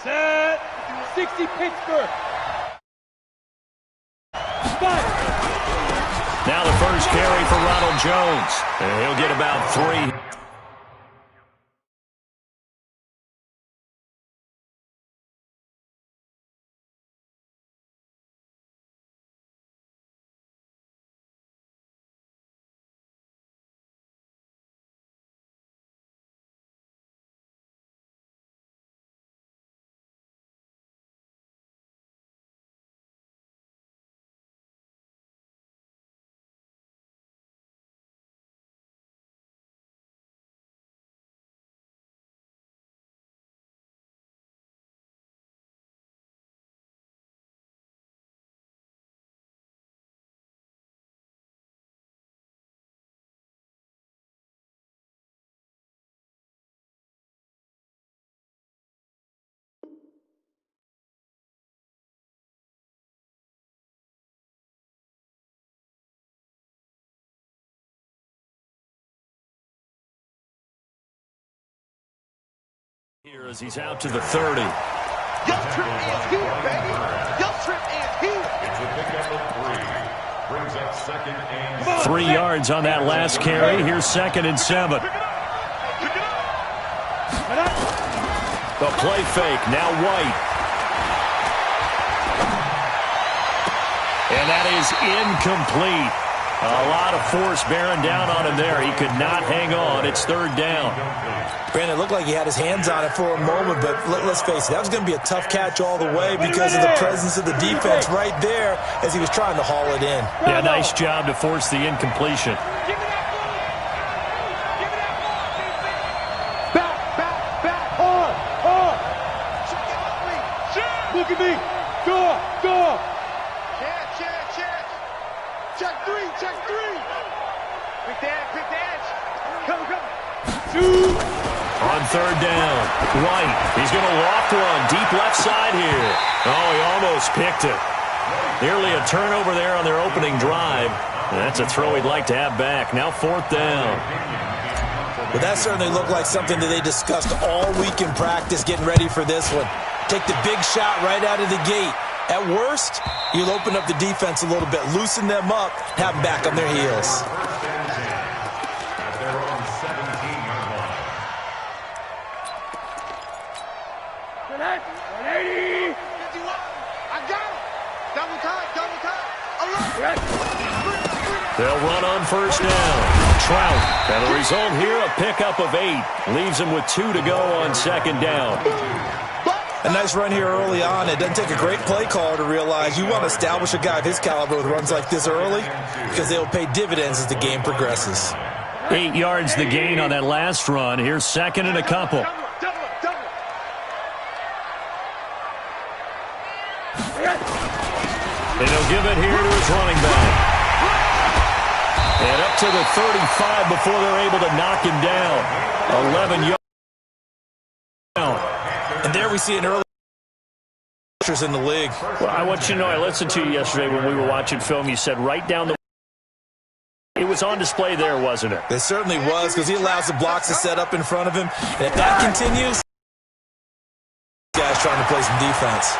Set. 60 Pittsburgh. Now the first carry for Ronald Jones. And he'll get about 3. Here as he's out to the 30. Your trip is here, baby. Your trip is here. It's a pickup of 3. Brings up 2nd and 3 yards on that last carry. Here's 2nd and 7. The play fake. Now White. And that is incomplete. A lot of force bearing down on him there. He could not hang on. It's 3rd down. Brandon, it looked like he had his hands on it for a moment, but let's face it, that was going to be a tough catch all the way because of the presence of the defense right there as he was trying to haul it in. Yeah, nice job to force the incompletion. Back, hard. Look at me. Go. Check 3. Pick the edge. Come. Shoot. On 3rd down, White. He's going to loft one deep left side here. Oh, he almost picked it. Nearly a turnover there on their opening drive. And that's a throw he'd like to have back. Now 4th down. But that certainly looked like something that they discussed all week in practice getting ready for this one. Take the big shot right out of the gate. At worst, you'll open up the defense a little bit, loosen them up, have them back on their heels. They'll run on 1st down. Trout. And the result here, a pickup of 8. Leaves him with 2 to go on 2nd down. A nice run here early on. It doesn't take a great play caller to realize you want to establish a guy of his caliber with runs like this early because they will pay dividends as the game progresses. 8 yards the gain on that last run. Here's 2nd and a couple. And he'll give it here to his running back. And up to the 35 before they're able to knock him down. 11 yards. And there we see an early in the league. Well, I want you to know, I listened to you yesterday when we were watching film. You said right down the... It was on display there, wasn't it? It certainly was, because he allows the blocks to set up in front of him. And if that continues, guys trying to play some defense.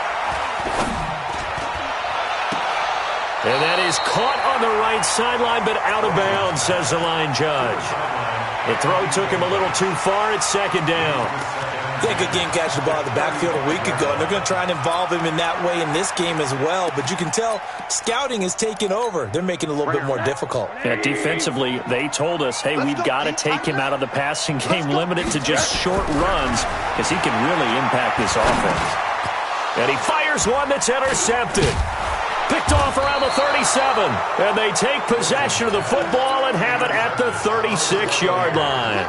And that is caught on the right sideline, but out of bounds, says the line judge. The throw took him a little too far. It's 2nd down. Yeah, good game catching the ball in the backfield a week ago, and they're going to try and involve him in that way in this game as well. But you can tell scouting is taking over. They're making it a little bit more difficult. Yeah, defensively, they told us, hey, we've got to take him out of the passing game, limited to just short runs, because he can really impact this offense. And he fires one that's intercepted. Picked off around the 37. And they take possession of the football and have it at the 36-yard line.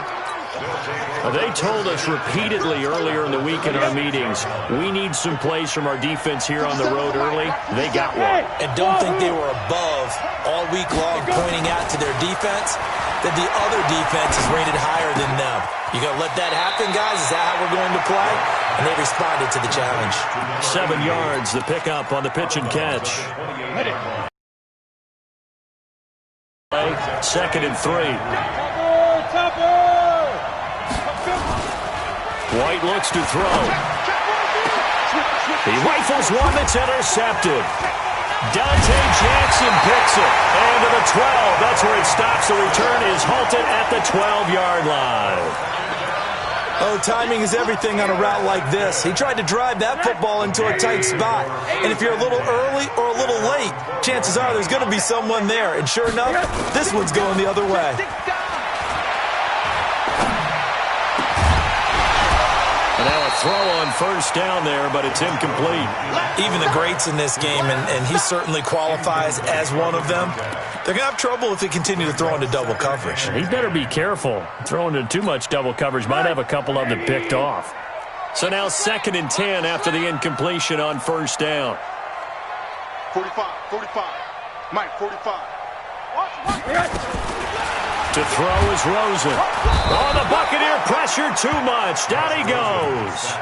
They told us repeatedly earlier in the week in our meetings, we need some plays from our defense here on the road early. They got one. And don't think they were above all week long pointing out to their defense that the other defense is rated higher than them. You going to let that happen, guys? Is that how we're going to play? And they responded to the challenge. 7 yards, the pickup on the pitch and catch. 2nd and 3. White looks to throw. He rifles one that's intercepted. Dante Jackson picks it. And to the 12. That's where it stops. The return is halted at the 12-yard line. Oh, timing is everything on a route like this. He tried to drive that football into a tight spot. And if you're a little early or a little late, chances are there's going to be someone there. And sure enough, this one's going the other way. And now a throw on first down there, but it's incomplete. Even the greats in this game, and he certainly qualifies as one of them, they're going to have trouble if they continue to throw into double coverage. He better be careful. Throwing into too much double coverage might have a couple of them picked off. So now 2nd and 10 after the incompletion on first down. 45. Mike, 45. To throw is Rosen. Oh, the Buccaneer pressure too much. Down he goes.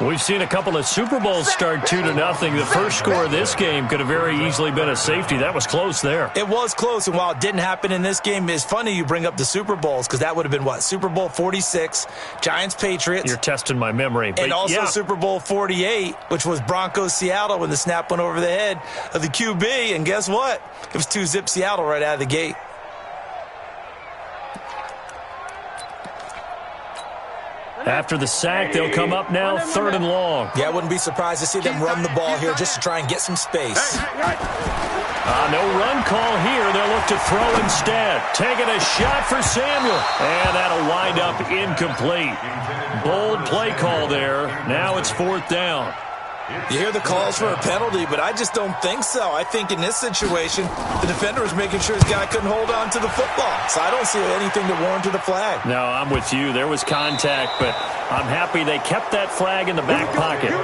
We've seen a couple of Super Bowls start 2-0. The first score of this game could have very easily been a safety. That was close there. It was close, and while it didn't happen in this game, it's funny you bring up the Super Bowls because that would have been, what, Super Bowl 46, Giants-Patriots. You're testing my memory. And also Super Bowl 48, which was Broncos-Seattle when the snap went over the head of the QB. And guess what? It was 2-zip Seattle right out of the gate. After the sack, they'll come up now 3rd and long. Yeah, I wouldn't be surprised to see them run the ball here just to try and get some space. No run call here. They'll look to throw instead. Taking a shot for Samuel. And that'll wind up incomplete. Bold play call there. Now it's 4th down. You hear the calls for a penalty, but I just don't think so. I think in this situation, the defender was making sure his guy couldn't hold on to the football. So I don't see anything to warrant the flag. No, I'm with you. There was contact, but I'm happy they kept that flag in the back pocket.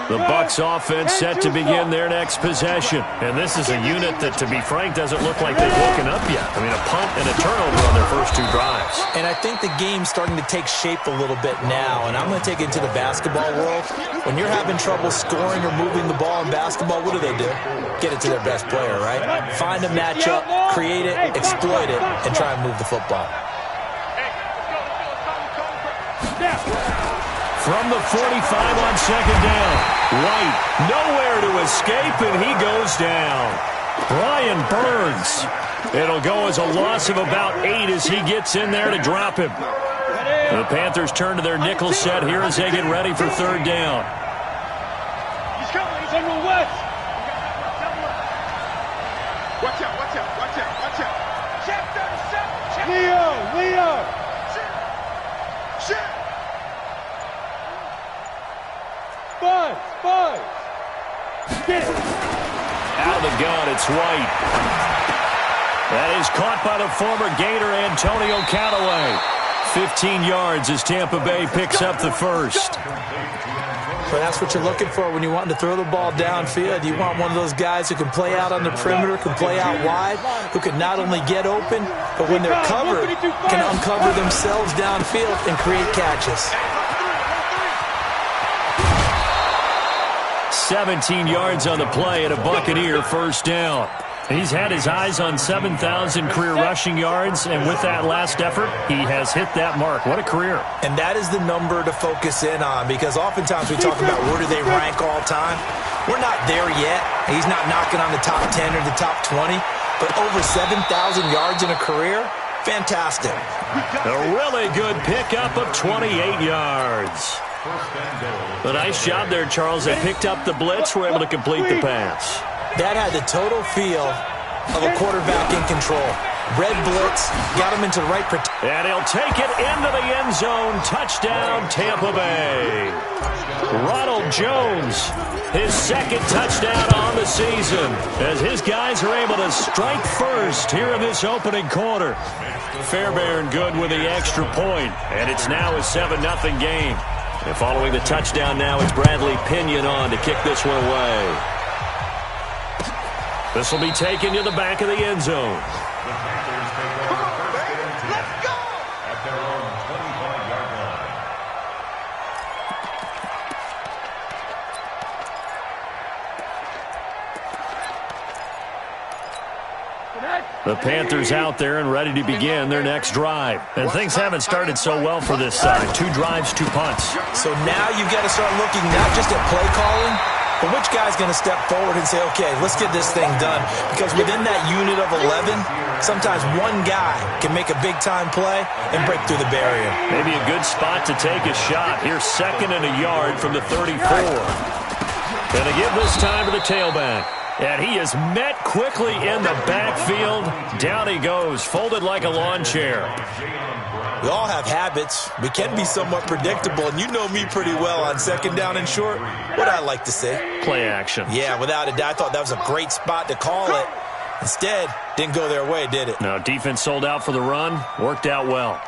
The Bucs offense set to begin their next possession. And this is a unit that, to be frank, doesn't look like they've woken up yet. I mean, a punt and a turnover on their first 2 drives. And I think the game's starting to take shape a little bit now. And I'm going to take it into the basketball world. When you're having trouble scoring or moving the ball in basketball, what do? Get it to their best player, right? Find a matchup, create it, exploit it, and try and move the football. From the 45 on 2nd down. White, nowhere to escape, and he goes down. Brian Burns. It'll go as a loss of about 8 as he gets in there to drop him. The Panthers turn to their nickel set here as they get ready for 3rd down. He's coming. He's on the west. Watch out. Check. Leo. Shit. Buzz. Get it. Out of the gun, it's White. That is caught by the former Gator Antonio Callaway. 15 yards as Tampa Bay picks up the first. But that's what you're looking for when you want to throw the ball downfield. You want one of those guys who can play out on the perimeter, can play out wide, who can not only get open, but when they're covered, can uncover themselves downfield and create catches. 17 yards on the play and a Buccaneer first down. He's had his eyes on 7,000 career rushing yards, and with that last effort, he has hit that mark. What a career. And that is the number to focus in on, because oftentimes we talk about where do they rank all time. We're not there yet. He's not knocking on the top 10 or the top 20, but over 7,000 yards in a career, fantastic. A really good pickup of 28 yards. A nice job there, Charles. They picked up the blitz, were able to complete the pass. That had the total feel of a quarterback in control. Red blitz, got him into the right protection. And he'll take it into the end zone. Touchdown, Tampa Bay. Ronald Jones, his 2nd touchdown on the season, as his guys are able to strike first here in this opening quarter. Fairbairn good with the extra point, and it's now a 7-0 game. And following the touchdown now, it's Bradley Pinion on to kick this one away. This will be taken to the back of the end zone. Come on, baby. Let's go. At their own 25-yard line. The Panthers out there and ready to begin their next drive. And things haven't started so well for this side. 2 drives, 2 punts. So now you've got to start looking not just at play calling, but which guy's going to step forward and say, okay, let's get this thing done. Because within that unit of 11, sometimes one guy can make a big-time play and break through the barrier. Maybe a good spot to take a shot. Here's 2nd and a yard from the 34. Gonna give this time to the tailback. And he is met quickly in the backfield. Down he goes, folded like a lawn chair. We all have habits. We can be somewhat predictable, and you know me pretty well on 2nd down and short. What I like to say? Play action. Yeah, without a doubt. I thought that was a great spot to call it. Instead, didn't go their way, did it? No, defense sold out for the run. Worked out well.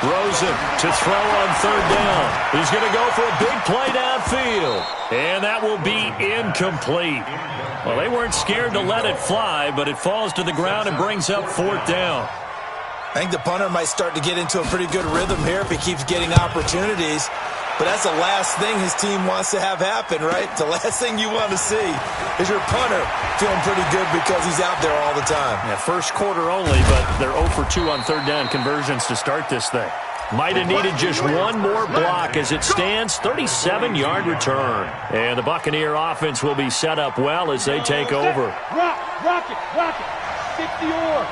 Rosen to throw on 3rd down. He's going to go for a big play downfield. And that will be incomplete. Well, they weren't scared to let it fly, but it falls to the ground and brings up 4th down. I think the punter might start to get into a pretty good rhythm here if he keeps getting opportunities. But that's the last thing his team wants to have happen, right? The last thing you want to see is your punter feeling pretty good because he's out there all the time. Yeah, first quarter only, but they're 0 for 2 on 3rd down conversions to start this thing. Might have needed just one more block as it stands. 37-yard return. And the Buccaneer offense will be set up well as they take over. Rock it. Stick the oar.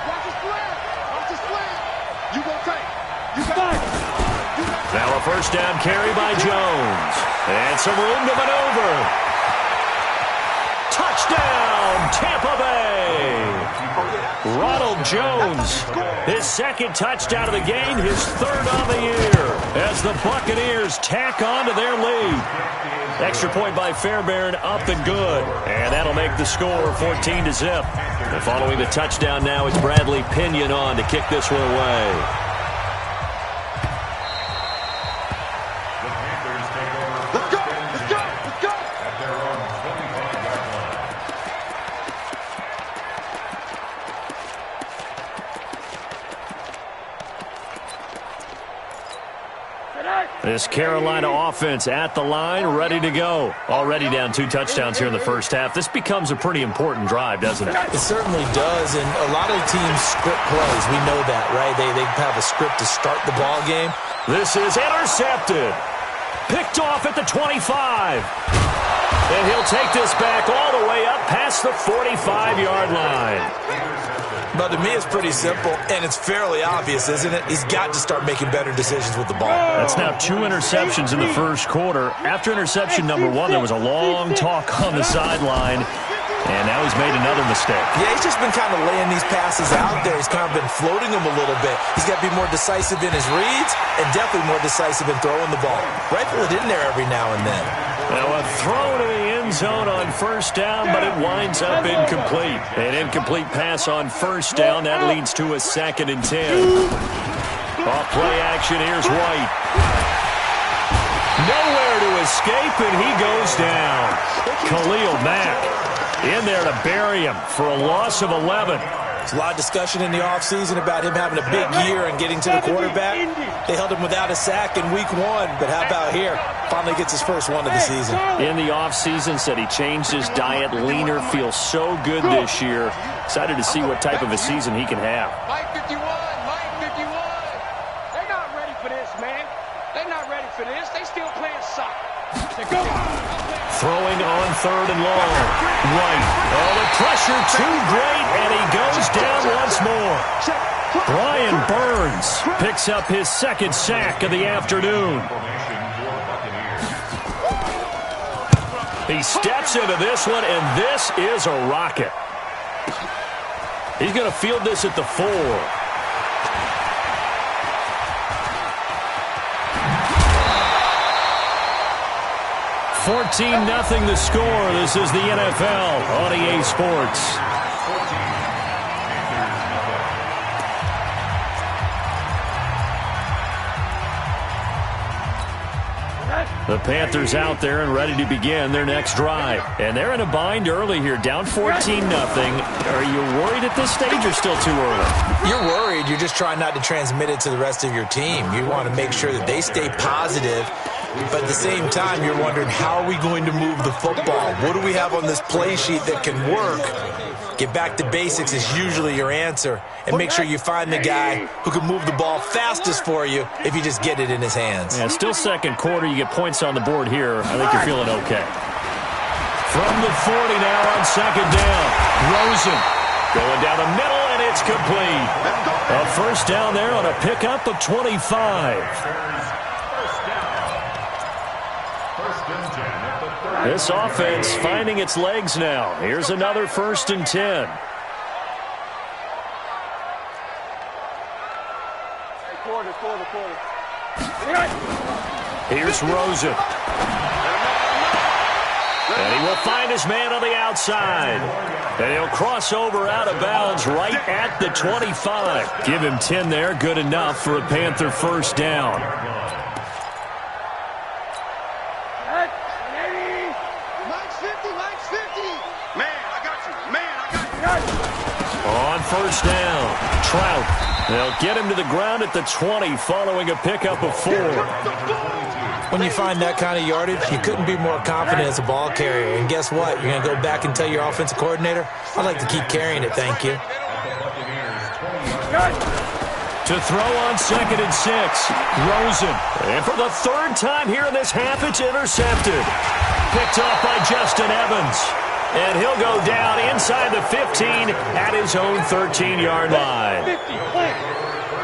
Watch his slant. Watch his slant. You gonna take. You got it. Now a 1st down carry by Jones. And some room to maneuver. Touchdown, Tampa Bay. Ronald Jones, his 2nd touchdown of the game, his 3rd on the year, as the Buccaneers tack on to their lead. Extra point by Fairbairn, up and good. And that'll make the score 14-0. And following the touchdown now, it's Bradley Pinion on to kick this one away. This Carolina offense at the line, ready to go. Already down 2 touchdowns here in the first half. This becomes a pretty important drive, doesn't it? It certainly does, and a lot of teams script plays. We know that, right? They have a script to start the ball game. This is intercepted. Picked off at the 25. And he'll take this back all the way up past the 45-yard line. But to me, it's pretty simple, and it's fairly obvious, isn't it? He's got to start making better decisions with the ball. That's now 2 interceptions in the first quarter. After interception number 1, there was a long talk on the sideline, and now he's made another mistake. Yeah, he's just been kind of laying these passes out there. He's kind of been floating them a little bit. He's got to be more decisive in his reads and definitely more decisive in throwing the ball. Rifle it in there every now and then. Now a throw to the end zone on 1st down, but it winds up incomplete. An incomplete pass on 1st down. That leads to a 2nd and 10. Off play action, here's White. Nowhere to escape, and he goes down. Khalil Mack in there to bury him for a loss of 11. There's a lot of discussion in the offseason about him having a big year and getting to the quarterback. They held him without a sack in week 1, but how about here? Finally gets his first one of the season. In the offseason, said he changed his diet, leaner, feels so good this year. Excited to see what type of a season he can have. Mike 51, Mike 51. They're not ready for this, man. They're not ready for this. They still playing soccer. Go. Throwing on 3rd and long. Right. Oh, the pressure too great, and he goes down once more. Brian Burns picks up his 2nd sack of the afternoon. He steps into this one, and this is a rocket. He's going to field this at the 4. 14-0 the score. This is the NFL on EA Sports. The Panthers out there and ready to begin their next drive. And they're in a bind early here, down 14-0. Are you worried at this stage or still too early? You're worried. You're just trying not to transmit it to the rest of your team. You want to make sure that they stay positive But at the same time, you're wondering, how are we going to move the football? What do we have on this play sheet that can work? Get back to basics is usually your answer. And make sure you find the guy who can move the ball fastest for you if you just get it in his hands. Yeah, still second quarter. You get points on the board here. I think you're feeling okay. From the 40 now on second down. Rosen going down the middle, and it's complete. A first down there on a pickup of 25. This offense finding its legs now. Here's another 1st and 10. Here's Rosen. And he will find his man on the outside. And he'll cross over out of bounds right at the 25. Give him 10 there. Good enough for a Panther first down. On first down, Trout. They'll get him to the ground at the 20 following a pickup of 4. When you find that kind of yardage, you couldn't be more confident as a ball carrier. And guess what? You're going to go back and tell your offensive coordinator, I'd like to keep carrying it, thank you. To throw on 2nd and 6, Rosen. And for the 3rd time here in this half, it's intercepted. Picked off by Justin Evans. And he'll go down inside the 15 at his own 13-yard line.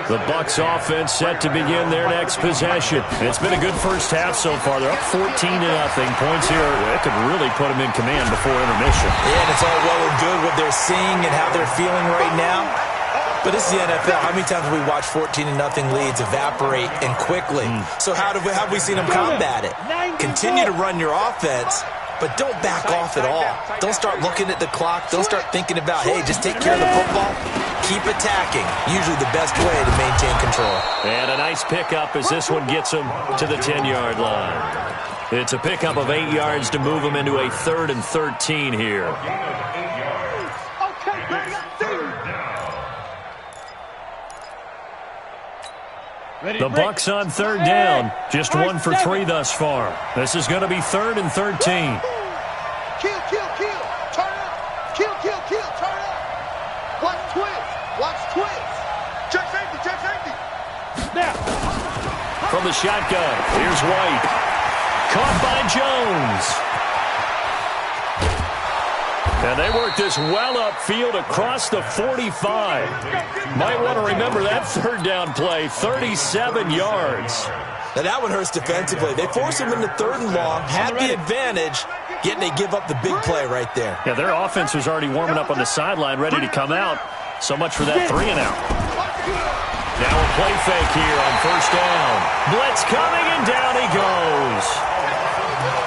The Bucs offense set to begin their next possession. It's been a good first half so far. They're up 14-0. Points here that could really put them in command before intermission. Yeah, and it's all well and good what they're seeing and how they're feeling right now. But this is the NFL. How many times have we watched 14-0 leads evaporate and quickly? So how have we seen them combat it? Continue to run your offense, but don't back off at all. Don't start looking at the clock. Don't start thinking about, hey, just take care of the football. Keep attacking. Usually the best way to maintain control. And a nice pickup as this one gets him to the 10-yard line. It's a pickup of 8 yards to move him into a 3rd and 13 here. The Bucs on 3rd down. Just 1 for 3 thus far. This is going to be 3rd and 13. Kill, kill, kill. Turn up. Kill, kill, kill. Turn up. Watch twins. Watch twins. Check safety, check safety. Now. From the shotgun, here's White. Caught by Jones. And they work this well upfield across the 45. Might want to remember that 3rd down play, 37 yards. Now that one hurts defensively. They force him into 3rd and long, had the advantage, yet they give up the big play right there. Yeah, their offense was already warming up on the sideline, ready to come out. So much for that 3 and out. Now a play fake here on 1st down. Blitz coming, and down he goes.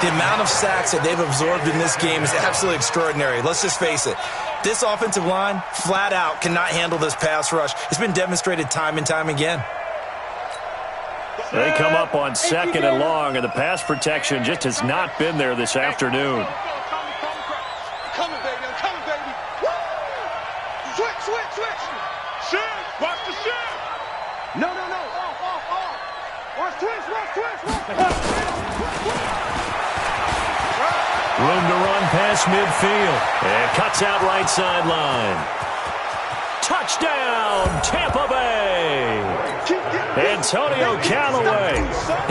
The amount of sacks that they've absorbed in this game is absolutely extraordinary. Let's just face it. This offensive line, flat out, cannot handle this pass rush. It's been demonstrated time and time again. They come up on 2nd and long, and the pass protection just has not been there this afternoon. Coming, baby. I'm coming, baby. Switch, switch, switch. Shift. Watch the shift. No, no, no. Off. Watch twist, watch twist, Room to run past midfield. And cuts out right sideline. Touchdown, Tampa Bay. Antonio Callaway,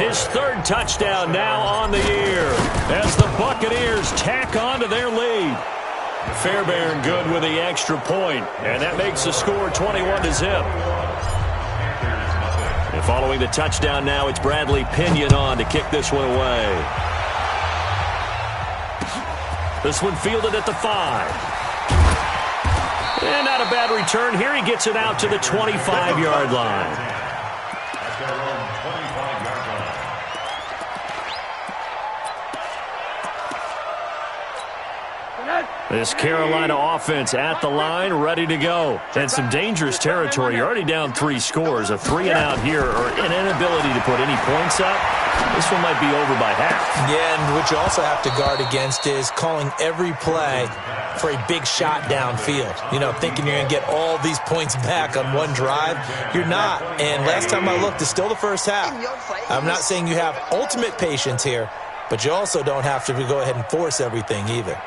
his 3rd touchdown now on the year as the Buccaneers tack on to their lead. Fairbairn good with the extra point, and that makes the score 21-0. And following the touchdown now, it's Bradley Pinion on to kick this one away. This one fielded at the 5. And not a bad return here. He gets it out to the 25-yard line. This Carolina offense at the line, ready to go. And some dangerous territory. You're already down 3 scores. A 3-and-out here or an inability to put any points up. This one might be over by half. Yeah, and what you also have to guard against is calling every play for a big shot downfield. You know, thinking you're going to get all these points back on one drive. You're not. And last time I looked, it's still the first half. I'm not saying you have ultimate patience here, but you also don't have to go ahead and force everything either.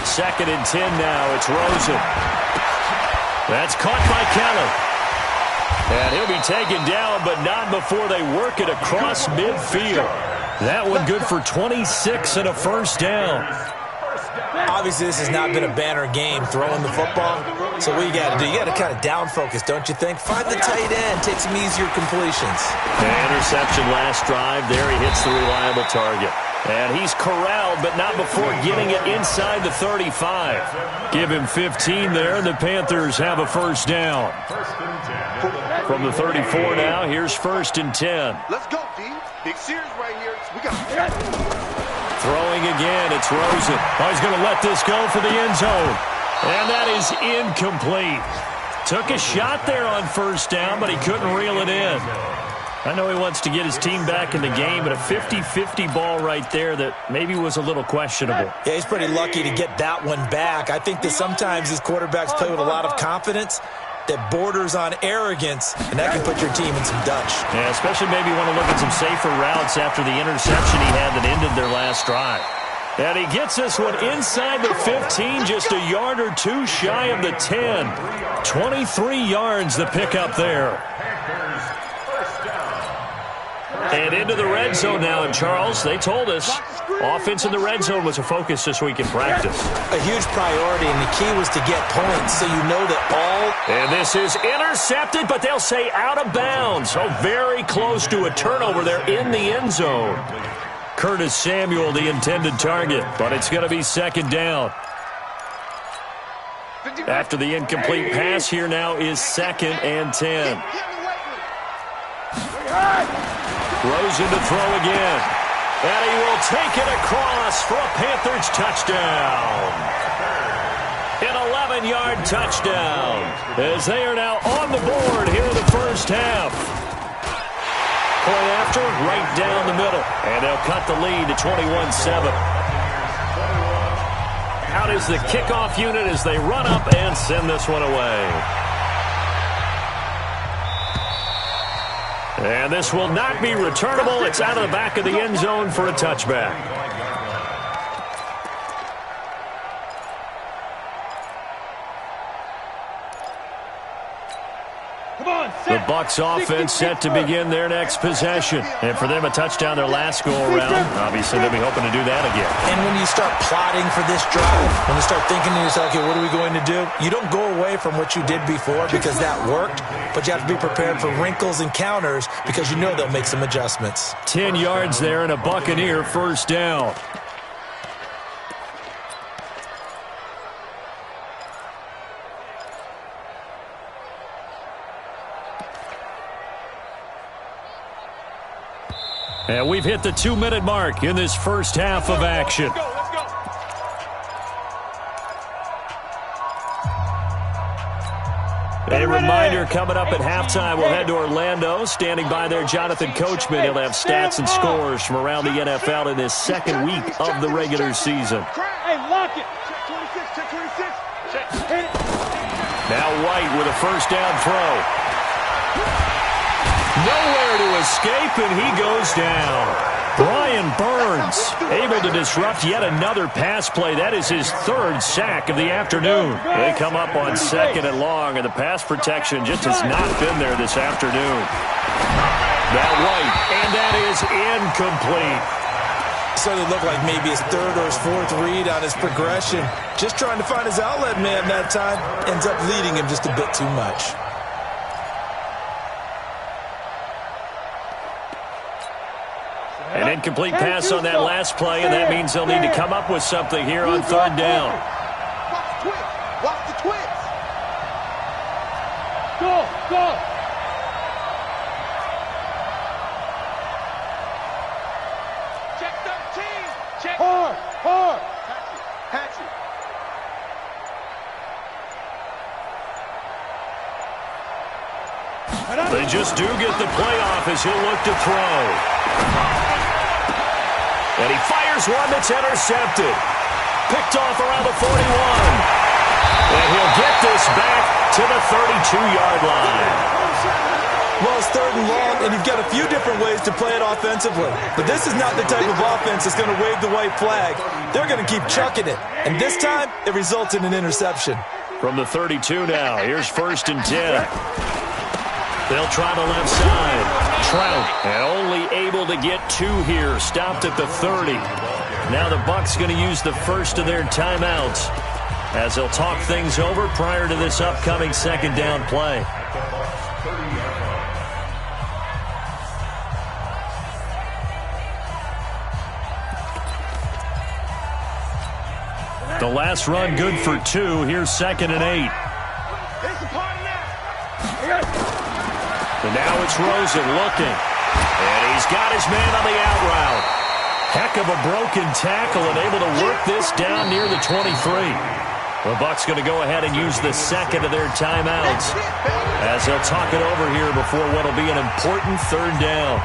Second and 10 now. It's Rosen. That's caught by Kelly. And he'll be taken down, but not before they work it across midfield. That one good for 26 and a first down. Obviously, this has not been a banner game throwing the football. So what you got to do, you got to kind of down focus, don't you think? Find the tight end, take some easier completions. Interception last drive. There he hits the reliable target. And he's corralled, but not before getting it inside the 35. Give him 15 there, and the Panthers have a first down. From the 34 now, here's first and 10. Let's go, D. Big series right here. We got Throwing again, it's Rosen. Oh, he's going to let this go for the end zone. And that is incomplete. Took a shot there on first down, but he couldn't reel it in. I know he wants to get his team back in the game, but a 50-50 ball right there that maybe was a little questionable. Yeah, he's pretty lucky to get that one back. I think that sometimes these quarterbacks play with a lot of confidence that borders on arrogance, and that can put your team in some Dutch. Yeah, especially maybe want to look at some safer routes after the interception he had that ended their last drive. And he gets this one inside the 15, just a yard or two shy of the 10. 23 yards the pickup there. And into the red zone now. And, Charles, they told us offense in the red zone was a focus this week in practice. A huge priority, and the key was to get points so you know that all... And this is intercepted, but they'll say out of bounds. So very close to a turnover there in the end zone. Curtis Samuel, the intended target, but it's going to be second down. After the incomplete pass, here now is second and 10. Rosen to throw again. And he will take it across for a Panthers touchdown. An 11-yard touchdown as they are now on the board here in the first half. Point after, right down the middle. And they'll cut the lead to 21-7. Out is the kickoff unit as they run up and send this one away. And this will not be returnable. It's out of the back of the end zone for a touchback. The Bucs offense set to begin their next possession. And for them, a touchdown their last go-around. Obviously, they'll be hoping to do that again. And when you start plotting for this drive, when you start thinking to yourself, okay, what are we going to do? You don't go away from what you did before because that worked, but you have to be prepared for wrinkles and counters because you know they'll make some adjustments. 10 yards there and a Buccaneer first down. And we've hit the 2-minute mark in this first half of action. A reminder coming up at halftime, we'll head to Orlando. Standing by there, Jonathan Coachman. He'll have stats and scores from around the NFL in this second week of the regular season. Hey, lock it. Check 26. Check 26. Now White with a first down throw. Nowhere to escape, and he goes down. Brian Burns able to disrupt yet another pass play. That is his third sack of the afternoon. They come up on second and long, and the pass protection just has not been there this afternoon. Now White, and that is incomplete. So it looked like maybe his third or his fourth read on his progression. Just trying to find his outlet man that time. Ends up leading him just a bit too much. An incomplete pass on that last play, and that means they'll need to come up with something here on third down. Watch the twist. Go, go. Check 13. Check. Hard, hard. Patchy. They just do get the playoff as he'll look to throw. And he fires one that's intercepted. Picked off around the 41. And he'll get this back to the 32-yard line. Well, it's 3rd and long, and you've got a few different ways to play it offensively. But this is not the type of offense that's going to wave the white flag. They're going to keep chucking it. And this time, it results in an interception. From the 32 now, here's 1st and 10. They'll try the left side. Trout, and only able to get 2 here. Stopped at the 30. Now the Bucs going to use the first of their timeouts as they'll talk things over prior to this upcoming 2nd down play. The last run good for 2. Here's 2nd and 8. And now it's Rosen looking. And he's got his man on the out route. Heck of a broken tackle and able to work this down near the 23. The Bucs going to go ahead and use the 2nd of their timeouts as they'll talk it over here before what will be an important 3rd down.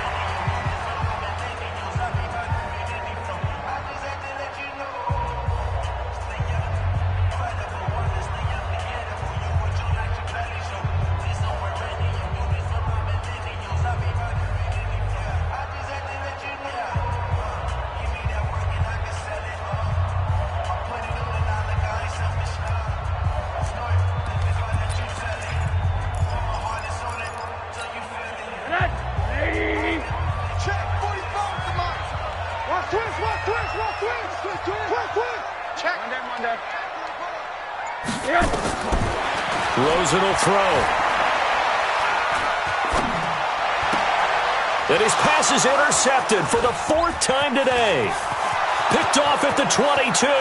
Rosen will throw. And his pass is intercepted for the 4th time today. Picked off at the 22.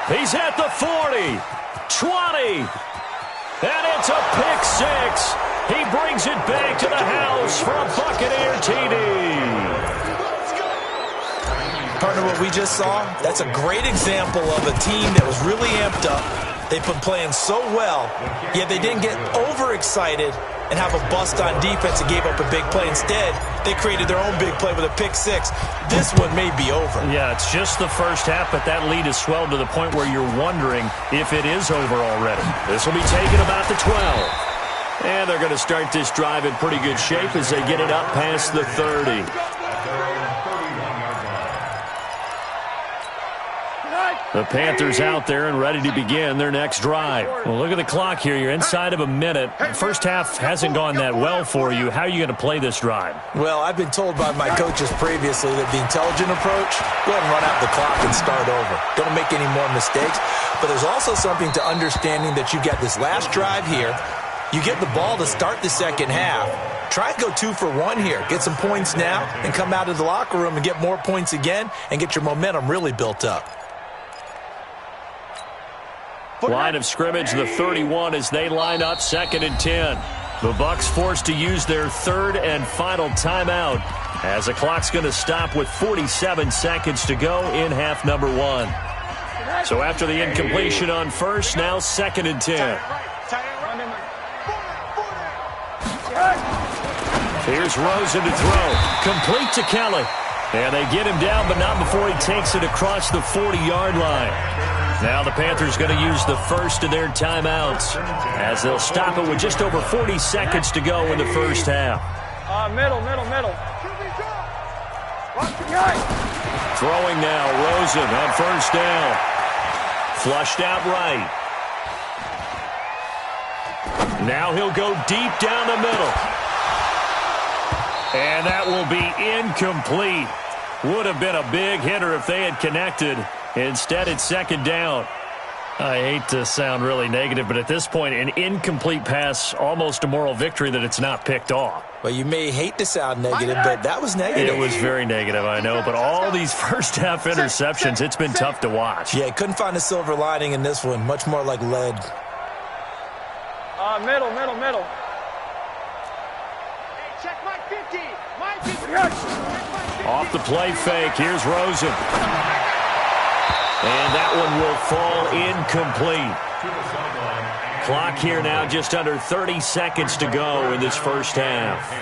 He's at the 40. 20. And it's a pick 6. He brings it back to the house for a Buccaneer TD. Partner, what we just saw, that's a great example of a team that was really amped up. They've been playing so well, yet they didn't get overexcited and have a bust on defense and gave up a big play. Instead, they created their own big play with a pick 6. This one may be over. Yeah, it's just the first half, but that lead has swelled to the point where you're wondering if it is over already. This will be taken about the 12. And they're going to start this drive in pretty good shape as they get it up past the 30. The Panthers out there and ready to begin their next drive. Well, look at the clock here. You're inside of a minute. The first half hasn't gone that well for you. How are you going to play this drive? Well, I've been told by my coaches previously that the intelligent approach, go ahead and run out the clock and start over. Don't make any more mistakes. But there's also something to understanding that you get this last drive here. You get the ball to start the 2nd half. Try and go 2 for 1 here. Get some points now and come out of the locker room and get more points again and get your momentum really built up. Line of scrimmage, the 31 as they line up 2nd and 10. The Bucs forced to use their 3rd and final timeout as the clock's going to stop with 47 seconds to go in half number 1. So after the incompletion on first, now 2nd and 10. Here's Rosen to throw. Complete to Kelly. And they get him down, but not before he takes it across the 40-yard line. Now the Panthers going to use the first of their timeouts as they'll stop it with just over 40 seconds to go in the first half. Middle. Throwing now, Rosen on first down. Flushed out right. Now he'll go deep down the middle. And that will be incomplete. Would have been a big hitter if they had connected. Instead, it's 2nd down. I hate to sound really negative, but at this point, an incomplete pass, almost a moral victory that it's not picked off. Well, you may hate to sound negative, but that was negative. It was very negative, I know, but all these first-half interceptions, it's been tough to watch. Yeah, couldn't find a silver lining in this one. Much more like lead. Middle. Off the play fake, here's Rosen. And that one will fall incomplete. Clock here now, just under 30 seconds to go in this first half.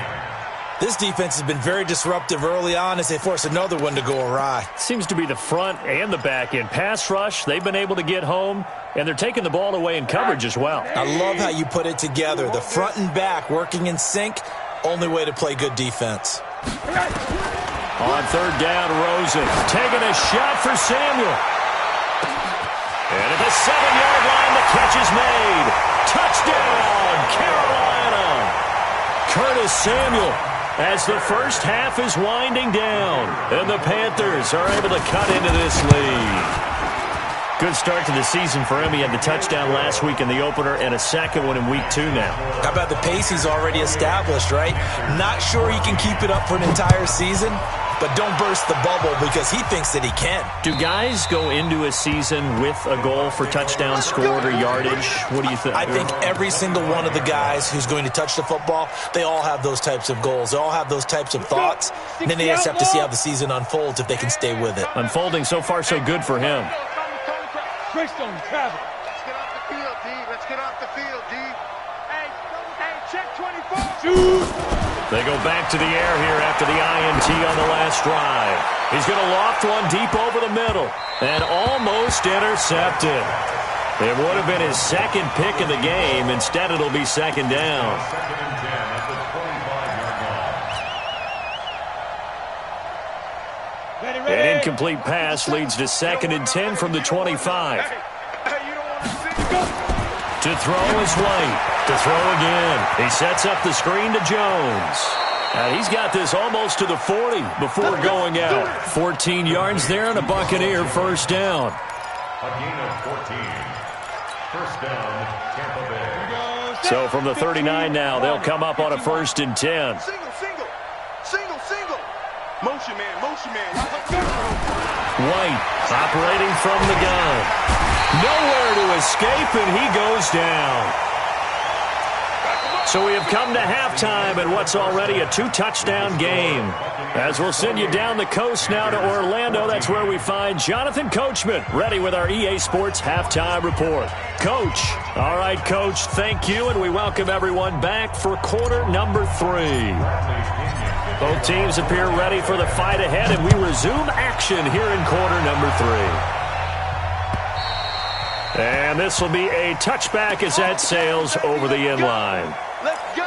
This defense has been very disruptive early on as they force another one to go awry. Seems to be the front and the back end. Pass rush, they've been able to get home, and they're taking the ball away in coverage as well. I love how you put it together. The front and back working in sync, only way to play good defense. On third down, Rosen taking a shot for Samuel. And at the 7-yard line, the catch is made. Touchdown, Carolina. Curtis Samuel, as the first half is winding down, and the Panthers are able to cut into this lead. Good start to the season for him. He had the touchdown last week in the opener and a second one in week 2 now. How about the pace he's already established, right? Not sure he can keep it up for an entire season, but don't burst the bubble because he thinks that he can. Do guys go into a season with a goal for touchdown scored or yardage? What do you think? I think every single one of the guys who's going to touch the football, they all have those types of goals. They all have those types of thoughts. And then they just have to see how the season unfolds if they can stay with it. Unfolding so far so good for him. Greystone, travel. Let's get off the field, D. Let's get off the field, D. Hey, check 24. Shoot. They go back to the air here after the INT on the last drive. He's going to loft one deep over the middle and almost intercepted. It would have been his second pick of the game. Instead, it'll be second down. Second and 10 at the 25-yard line. An incomplete pass leads to second and 10 from the 25. To throw is White. To throw again. He sets up the screen to Jones. And he's got this almost to the 40 before going out. 14 yards there and a Buccaneer first down. A gain of 14. First down, Tampa Bay. So from the 39 now, they'll come up on a first and 10. Single. Motion man. White operating from the gun. Nowhere to escape, and he goes down. So we have come to halftime in what's already a 2-touchdown game. As we'll send you down the coast now to Orlando, that's where we find Jonathan Coachman, ready with our EA Sports Halftime Report. Coach. All right, Coach, thank you, and we welcome everyone back for quarter number 3. Both teams appear ready for the fight ahead, and we resume action here in quarter number 3. And this will be a touchback as that sails over the end line. Let's go.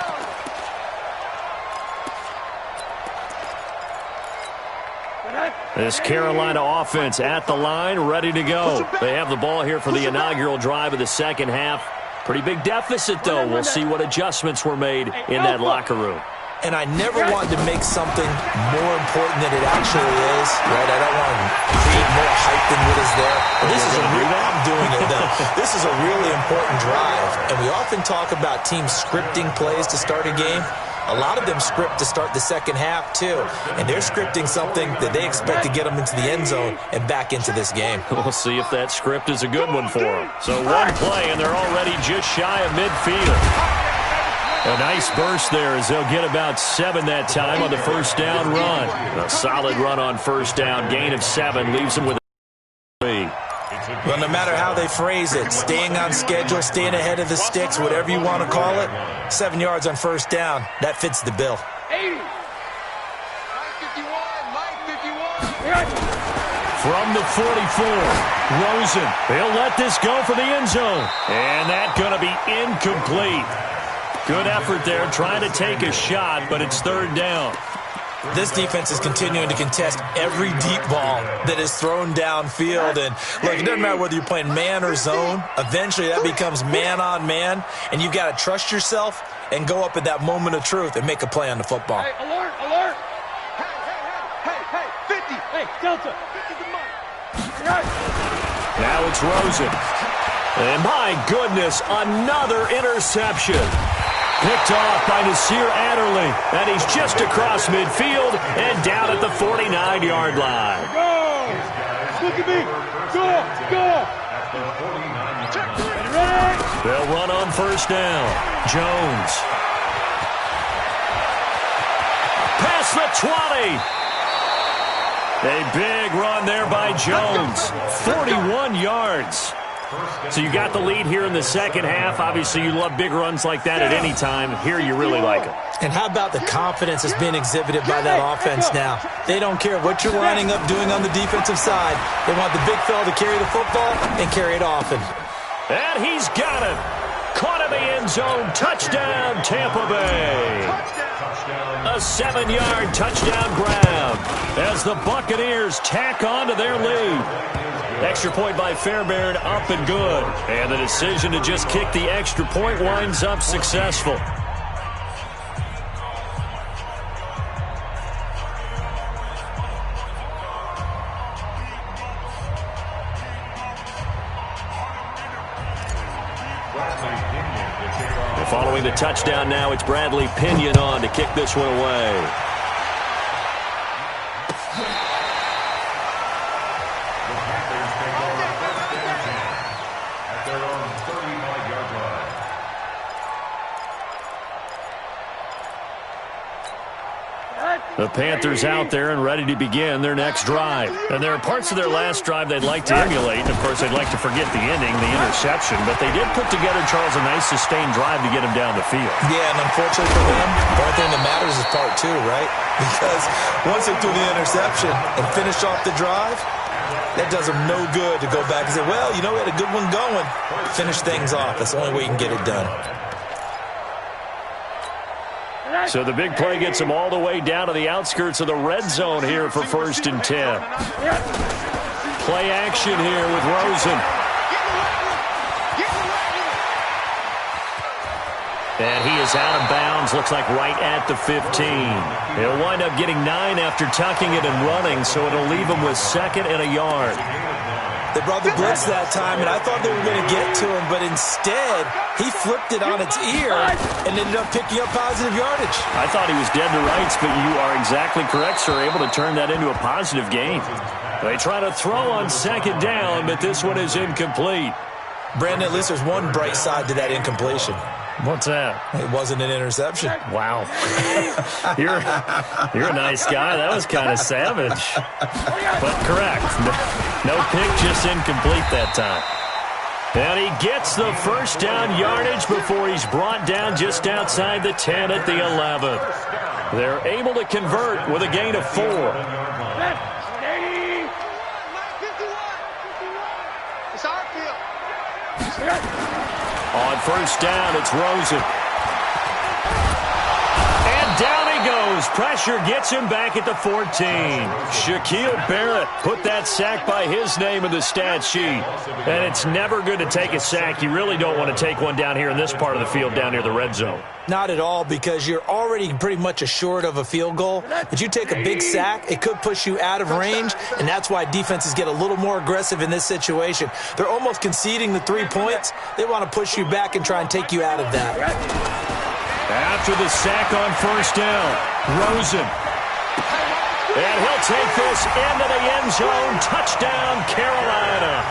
This Carolina offense at the line, ready to go. They have the ball here for the inaugural drive of the second half. Pretty big deficit, though. We'll see what adjustments were made in that locker room. And I never wanted to make something more important than it actually is, right? I don't want to create more hype than what is there. But this is I'm doing it, though. This is a really important drive. And we often talk about teams scripting plays to start a game. A lot of them script to start the second half, too. And they're scripting something that they expect to get them into the end zone and back into this game. We'll see if that script is a good one for them. So one play, and they're already just shy of midfield. A nice burst there as they'll get about 7 that time on the first down run. A solid run on first down. Gain of 7 leaves them with a 3. Well, no matter how they phrase it, staying on schedule, staying ahead of the sticks, whatever you want to call it, 7 yards on first down, that fits the bill. 80. Mike 51. From the 44, Rosen. He'll let this go for the end zone. And that's going to be incomplete. Good effort there, trying to take a shot, but it's third down. This defense is continuing to contest every deep ball that is thrown downfield. And look, it doesn't matter whether you're playing man or zone. Eventually, that becomes man on man, and you've got to trust yourself and go up at that moment of truth and make a play on the football. Hey, alert! Hey, 50! Hey, Delta! 50's the money. Now it's Rosen. And my goodness, another interception. Picked off by Nasir Adderley. And he's just across midfield and down at the 49-yard line. Go! Look at me! Go! They'll run on first down. Jones. across the 20. A big run there by Jones. 41 yards. So you got the lead here in the second half. Obviously, you love big runs like that at any time. Here, you really like them. And how about the confidence that's being exhibited by that offense now? They don't care what you're lining up doing on the defensive side. They want the big fella to carry the football and carry it often. And he's got it. Caught in the end zone. Touchdown, Tampa Bay. A 7-yard touchdown grab as the Buccaneers tack on to their lead. Extra point by Fairbairn, up and good. And the decision to just kick the extra point winds up successful. And following the touchdown now, it's Bradley Pinion on to kick this one away. The Panthers out there and ready to begin their next drive. And there are parts of their last drive they'd like to emulate. And, of course, they'd like to forget the ending, the interception. But they did put together, Charles, a nice sustained drive to get him down the field. Yeah, and unfortunately for them, the only thing that matters is part two, right? Because once they threw the interception and finished off the drive, that does them no good to go back and say, well, you know, we had a good one going. Finish things off. That's the only way you can get it done. So the big play gets them all the way down to the outskirts of the red zone here for 1st and 10. Play action here with Rosen. And he is out of bounds, looks like right at the 15. He'll wind up getting 9 after tucking it and running, so it'll leave him with 2nd and a yard. They brought the blitz that time, and I thought they were going to get to him, but instead, he flipped it on its ear and ended up picking up positive yardage. I thought he was dead to rights, but you are exactly correct, sir, able to turn that into a positive gain. They try to throw on 2nd down, but this one is incomplete. Brandon, at least there's one bright side to that incompletion. What's that? It wasn't an interception. Wow. You're a nice guy. That was kind of savage. But correct. No pick, just incomplete that time. And he gets the 1st down yardage before he's brought down just outside the 10 at the 11. They're able to convert with a gain of 4. It's our field. On 1st down, it's Rosen. And down he goes. Pressure gets him back at the 14. Shaquille Barrett put that sack by his name in the stat sheet. And it's never good to take a sack. You really don't want to take one down here in this part of the field down near the red zone. Not at all, because you're already pretty much assured of a field goal. But you take a big sack, it could push you out of range, and that's why defenses get a little more aggressive in this situation. They're almost conceding the 3 points. They want to push you back and try and take you out of that. After the sack on 1st down, Rosen. And he'll take this into the end zone. Touchdown, Carolina.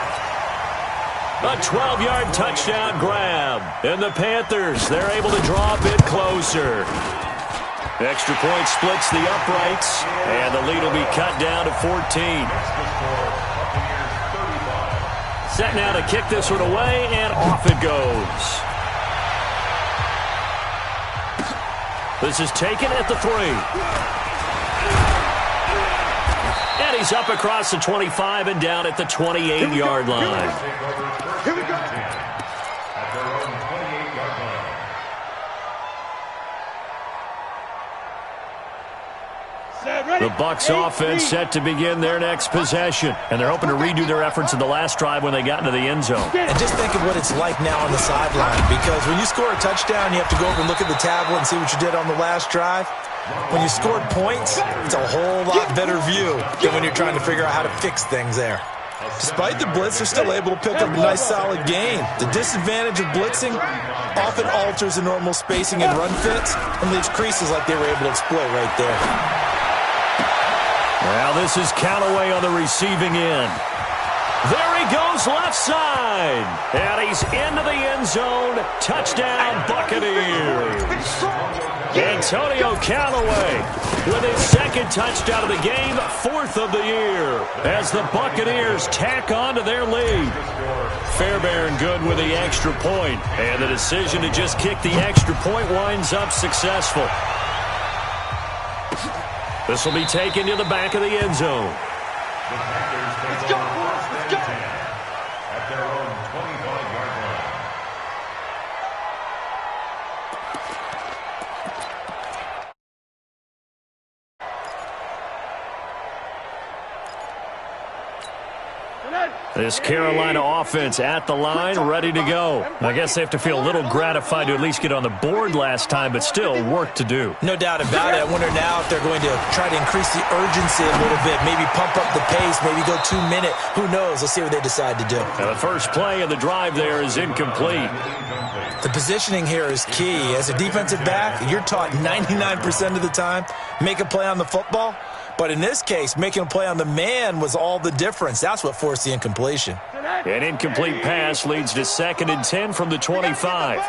A 12-yard touchdown grab. And the Panthers, they're able to draw a bit closer. Extra point splits the uprights, and the lead will be cut down to 14. Set now to kick this one away, and off it goes. This is taken at the 3. And he's up across the 25 and down at the 28-yard line. Here we go. At their own 28-yard line. The Bucs offense set to begin their next possession. And they're hoping to redo their efforts in the last drive when they got into the end zone. And just think of what it's like now on the sideline, because when you score a touchdown, you have to go over and look at the tablet and see what you did on the last drive. When you scored points, it's a whole lot better view than when you're trying to figure out how to fix things there. Despite the blitz, they're still able to pick up a nice, solid gain. The disadvantage of blitzing often alters the normal spacing and run fits and leaves creases like they were able to exploit right there. Now this is Callaway on the receiving end. There he goes left side. And he's into the end zone. Touchdown, Buccaneers. Antonio Callaway with his second touchdown of the game, 4th of the year, as the Buccaneers tack on to their lead. Fairbairn good with the extra point, and the decision to just kick the extra point winds up successful. This will be taken to the back of the end zone. Let's go, boys. Let's go. At their own 25-yard line. This Carolina offense at the line, ready to go. I guess they have to feel a little gratified to at least get on the board last time, but still work to do. No doubt about it. I wonder now if they're going to try to increase the urgency a little bit, maybe pump up the pace, maybe go 2-minute. Who knows? Let's see what they decide to do. Now the first play of the drive there is incomplete. The positioning here is key. As a defensive back, you're taught 99% of the time, make a play on the football. But in this case, making a play on the man was all the difference. That's what forced the incompletion. An incomplete pass leads to 2nd and 10 from the 25.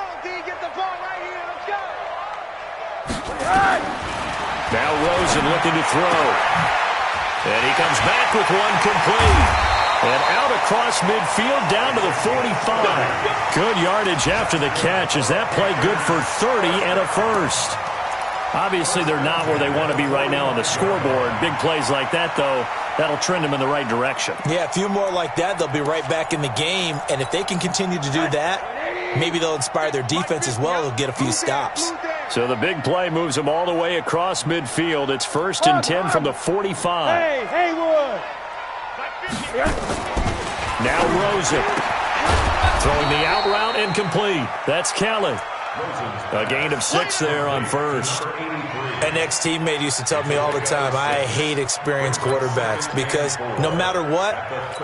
Now Rosen looking to throw. And he comes back with one complete. And out across midfield down to the 45. Good yardage after the catch. Is that play good for 30 and a first? Obviously, they're not where they want to be right now on the scoreboard. Big plays like that, though, that'll trend them in the right direction. Yeah, a few more like that, they'll be right back in the game. And if they can continue to do that, maybe they'll inspire their defense as well. They'll get a few stops. So the big play moves them all the way across midfield. It's 1st and 10 from the 45. Hey, Haywood. Now Rosen. Throwing the out route, incomplete. That's Kelly. A gain of 6 there on first. An ex-teammate used to tell me all the time, I hate experienced quarterbacks because no matter what,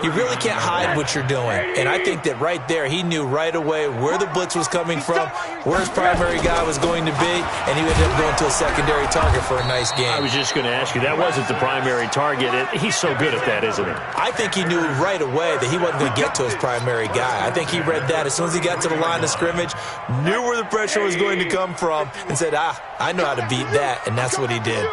you really can't hide what you're doing. And I think that right there, he knew right away where the blitz was coming from, where his primary guy was going to be, and he ended up going to a secondary target for a nice game. I was just going to ask you, that wasn't the primary target. He's so good at that, isn't he? I think he knew right away that he wasn't going to get to his primary guy. I think he read that as soon as he got to the line of scrimmage, knew where the pressure was going to come from, and said, I know how to beat that. And that's what he did.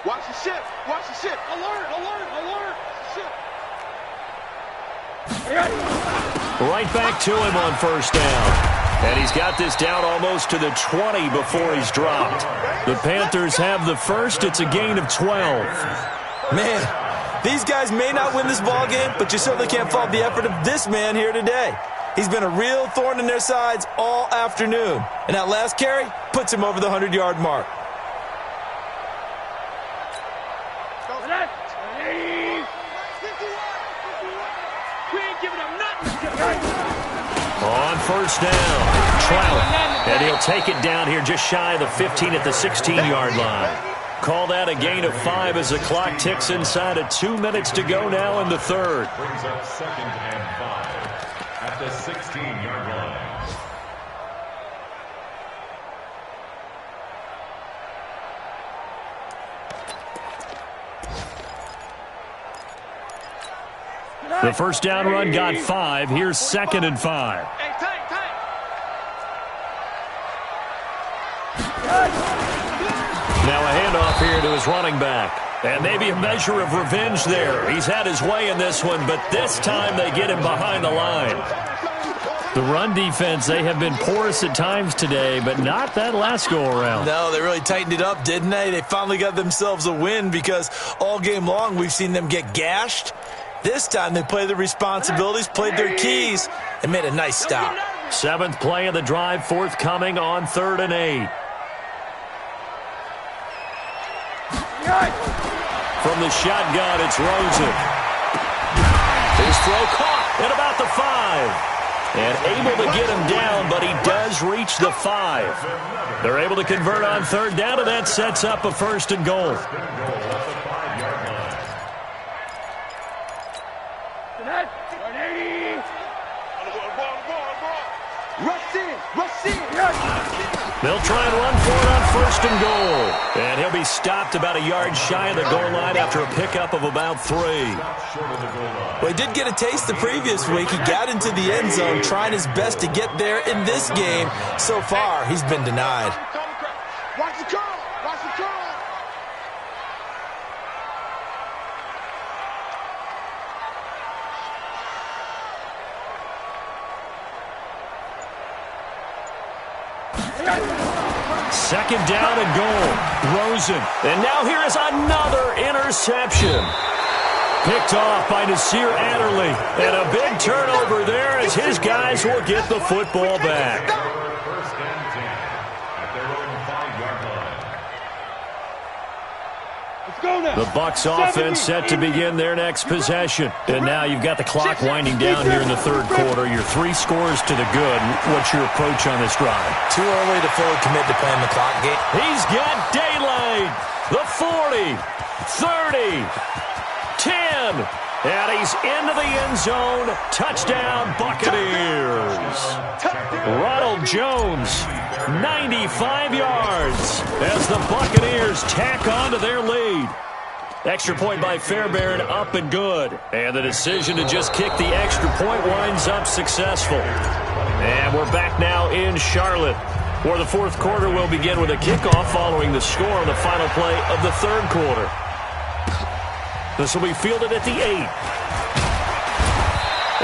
Watch the ship. Watch the ship. Alert, alert, alert. Ship. Right back to him on first down. And he's got this down almost to the 20 before he's dropped. The Panthers have the first. It's a gain of 12. Man, these guys may not win this ball game, but you certainly can't fault the effort of this man here today. He's been a real thorn in their sides all afternoon. And that last carry puts him over the 100-yard mark. On first down, Trout. And he'll take it down here just shy of the 15 at the 16-yard line. Call that a gain of 5 as the clock ticks inside of 2 minutes to go now in the third. Brings up 2nd and 5 at the 16-yard line. The first down run got 5. Here's 2nd and 5. Now a handoff here to his running back. And maybe a measure of revenge there. He's had his way in this one, but this time they get him behind the line. The run defense, they have been porous at times today, but not that last go-around. No, they really tightened it up, didn't they? They finally got themselves a win because all game long we've seen them get gashed. This time they played their responsibilities, played their keys, and made a nice stop. 7th play of the drive, forthcoming on 3rd and 8. From the shotgun, it's Rosen. His throw caught at about the 5. And able to get him down, but he does reach the 5. They're able to convert on 3rd down, and that sets up a 1st and goal. Rush in. Rush in. They'll try and run for it on 1st and goal. And he'll be stopped about a yard shy of the goal line after a pickup of about 3. Well, he did get a taste the previous week. He got into the end zone trying his best to get there in this game. So far, he's been denied. Watch the curl. Watch the curl. Second down and goal. Rosen. And now here is another interception. Picked off by Nasir Adderley. And a big turnover there as his guys will get the football back. First and 10 at their own 5-yard line. Let's go now. The Bucs offense set to begin their next possession. And now you've got the clock winding down here in the 3rd quarter. You're 3 scores to the good. What's your approach on this drive? Too early to fully commit to playing the clock game. He's got daylight. The 40, 30, 10. And he's into the end zone. Touchdown, Buccaneers. Ronald Jones, 95 yards as the Buccaneers tack on to their lead. Extra point by Fairbairn, up and good. And the decision to just kick the extra point winds up successful. And we're back now in Charlotte, where the 4th quarter will begin with a kickoff following the score on the final play of the 3rd quarter. This will be fielded at the 8.